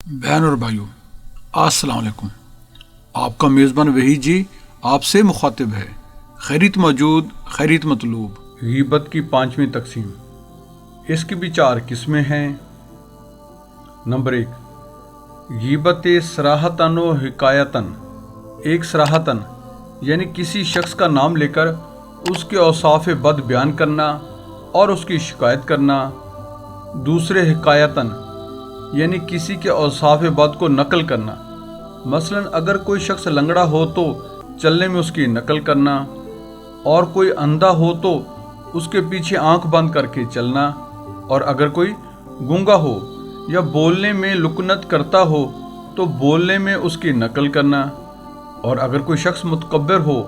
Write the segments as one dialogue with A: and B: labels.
A: بہن اور بھائیوں، السلام علیکم۔ آپ کا میزبان وحید جی آپ سے مخاطب ہے۔ خیریت موجود، خیریت مطلوب۔ غیبت کی 5ویں تقسیم، اس کی بھی 4 قسمیں ہیں۔ نمبر 1، غیبت صراحتاً و حکایتاً۔ ایک صراحتاً یعنی کسی شخص کا نام لے کر اس کے اوصاف بد بیان کرنا اور اس کی شکایت کرنا۔ دوسرے حکایتاً یعنی کسی کے اوصاف بد کو نقل کرنا۔ مثلا اگر کوئی شخص لنگڑا ہو تو چلنے میں اس کی نقل کرنا، اور کوئی اندھا ہو تو اس کے پیچھے آنکھ بند کر کے چلنا، اور اگر کوئی گونگا ہو یا بولنے میں لکنت کرتا ہو تو بولنے میں اس کی نقل کرنا، اور اگر کوئی شخص متکبر ہو،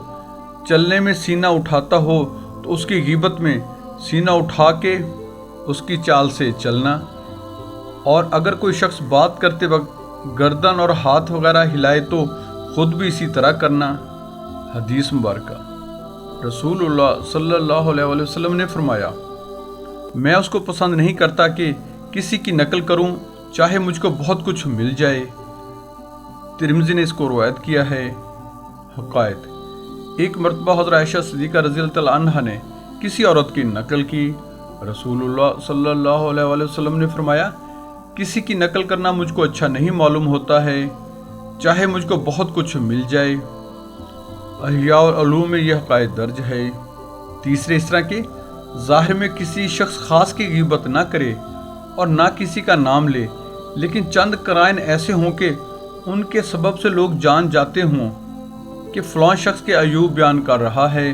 A: چلنے میں سینہ اٹھاتا ہو تو اس کی غیبت میں سینہ اٹھا کے اس کی چال سے چلنا، اور اگر کوئی شخص بات کرتے وقت گردن اور ہاتھ وغیرہ ہلائے تو خود بھی اسی طرح کرنا۔ حدیث مبارکہ، رسول اللہ صلی اللہ علیہ وسلم نے فرمایا، میں اس کو پسند نہیں کرتا کہ کسی کی نقل کروں چاہے مجھ کو بہت کچھ مل جائے۔ ترمذی نے اس کو روایت کیا ہے۔ حکایت، ایک مرتبہ حضرت عائشہ صدیقہ رضی اللہ عنہا نے کسی عورت کی نقل کی۔ رسول اللہ صلی اللہ علیہ وسلم نے فرمایا، کسی کی نقل کرنا مجھ کو اچھا نہیں معلوم ہوتا ہے، چاہے مجھ کو بہت کچھ مل جائے۔ احیاء العلوم میں یہ حقائق درج ہے۔ تیسرے، اس طرح کہ ظاہر میں کسی شخص خاص کی غیبت نہ کرے اور نہ کسی کا نام لے، لیکن چند قرائن ایسے ہوں کہ ان کے سبب سے لوگ جان جاتے ہوں کہ فلاں شخص کے عیوب بیان کر رہا ہے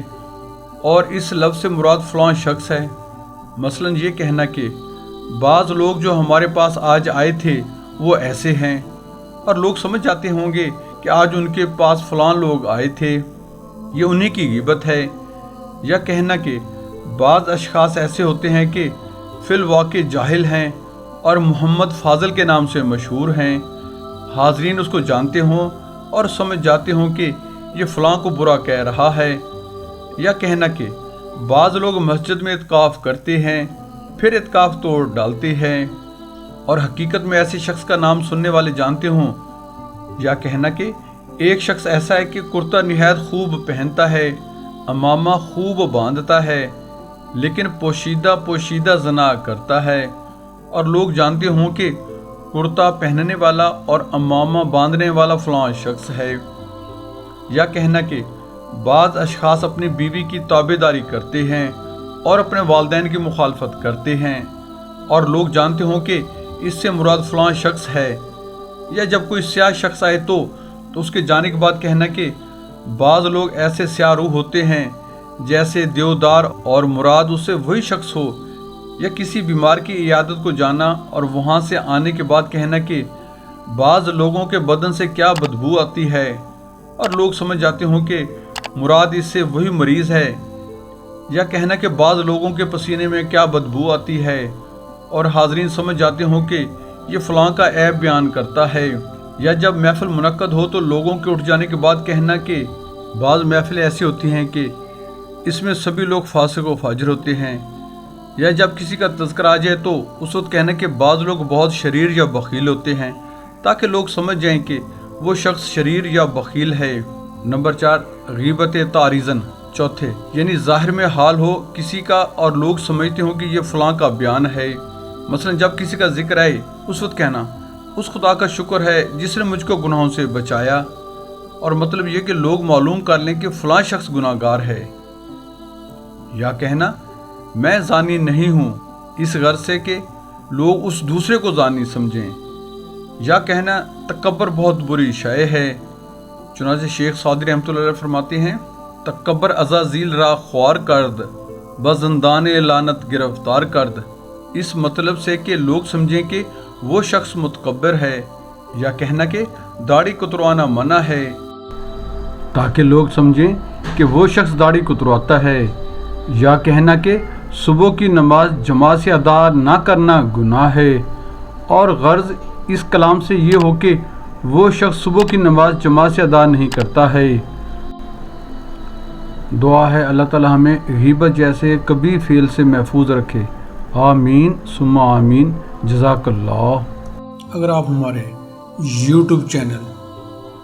A: اور اس لفظ سے مراد فلاں شخص ہے۔ مثلا یہ کہنا کہ بعض لوگ جو ہمارے پاس آج آئے تھے وہ ایسے ہیں، اور لوگ سمجھ جاتے ہوں گے کہ آج ان کے پاس فلاں لوگ آئے تھے، یہ انہی کی غیبت ہے۔ یا کہنا کہ بعض اشخاص ایسے ہوتے ہیں کہ فی الواقع جاہل ہیں اور محمد فاضل کے نام سے مشہور ہیں، حاضرین اس کو جانتے ہوں اور سمجھ جاتے ہوں کہ یہ فلاں کو برا کہہ رہا ہے۔ یا کہنا کہ بعض لوگ مسجد میں اعتکاف کرتے ہیں پھر اعتکاف توڑ ڈالتے ہیں اور حقیقت میں ایسے شخص کا نام سننے والے جانتے ہوں۔ یا کہنا کہ ایک شخص ایسا ہے کہ کرتا نہایت خوب پہنتا ہے، امامہ خوب باندھتا ہے، لیکن پوشیدہ زنا کرتا ہے، اور لوگ جانتے ہوں کہ کرتا پہننے والا اور امامہ باندھنے والا فلاں شخص ہے۔ یا کہنا کہ بعض اشخاص اپنی بیوی کی تابعداری کرتے ہیں اور اپنے والدین کی مخالفت کرتے ہیں، اور لوگ جانتے ہوں کہ اس سے مراد فلاں شخص ہے۔ یا جب کوئی سیاہ شخص آئے تو اس کے جانے کے بعد کہنا کہ بعض لوگ ایسے سیاہ روح ہوتے ہیں جیسے دیودار، اور مراد اس سے وہی شخص ہو۔ یا کسی بیمار کی عیادت کو جانا اور وہاں سے آنے کے بعد کہنا کہ بعض لوگوں کے بدن سے کیا بدبو آتی ہے، اور لوگ سمجھ جاتے ہوں کہ مراد اس سے وہی مریض ہے۔ یا کہنا کہ بعض لوگوں کے پسینے میں کیا بدبو آتی ہے، اور حاضرین سمجھ جاتے ہوں کہ یہ فلاں کا عیب بیان کرتا ہے۔ یا جب محفل منعقد ہو تو لوگوں کے اٹھ جانے کے بعد کہنا کہ بعض محفلیں ایسی ہوتی ہیں کہ اس میں سبھی لوگ فاسق و فاجر ہوتے ہیں۔ یا جب کسی کا تذکرہ آ جائے تو اس وقت کہنا کہ بعض لوگ بہت شریر یا بخیل ہوتے ہیں، تاکہ لوگ سمجھ جائیں کہ وہ شخص شریر یا بخیل ہے۔ نمبر 4، غیبت تعریضاً۔ چوتھے، یعنی ظاہر میں حال ہو کسی کا اور لوگ سمجھتے ہوں کہ یہ فلاں کا بیان ہے۔ مثلا جب کسی کا ذکر آئے اس وقت کہنا، اس خدا کا شکر ہے جس نے مجھ کو گناہوں سے بچایا، اور مطلب یہ کہ لوگ معلوم کر لیں کہ فلاں شخص گناہ گار ہے۔ یا کہنا، میں زانی نہیں ہوں، اس غرض سے کہ لوگ اس دوسرے کو زانی سمجھیں۔ یا کہنا، تکبر بہت بری شے ہے۔ چنانچہ شیخ سعدی رحمۃ اللہ علیہ فرماتے ہیں، تکبر عزازیل را خوار کرد، بزندان لعنت گرفتار کرد۔ اس مطلب سے کہ لوگ سمجھیں کہ وہ شخص متکبر ہے۔ یا کہنا کہ داڑھی کتروانا منع ہے، تاکہ لوگ سمجھیں کہ وہ شخص داڑھی کترواتا ہے۔ یا کہنا کہ صبح کی نماز جماعت سے ادا نہ کرنا گناہ ہے، اور غرض اس کلام سے یہ ہو کہ وہ شخص صبح کی نماز جماعت سے ادا نہیں کرتا ہے۔ دعا ہے اللہ تعالی ہمیں غیبت جیسے کبھی فعل سے محفوظ رکھے۔ آمین ثم آمین۔ جزاک اللہ۔ اگر آپ ہمارے YouTube channel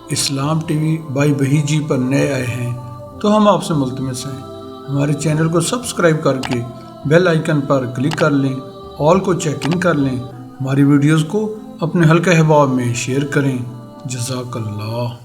A: Islam T V by Waheed ji پر نئے آئے ہیں تو ہم آپ سے ملتمس ہیں ہمارے چینل کو سبسکرائب کر کے بیل آئیکن پر کلک کر لیں، آل کو چیک ان کر لیں، ہماری ویڈیوز کو اپنے حلقہ احباب میں شیئر کریں۔ جزاک اللہ۔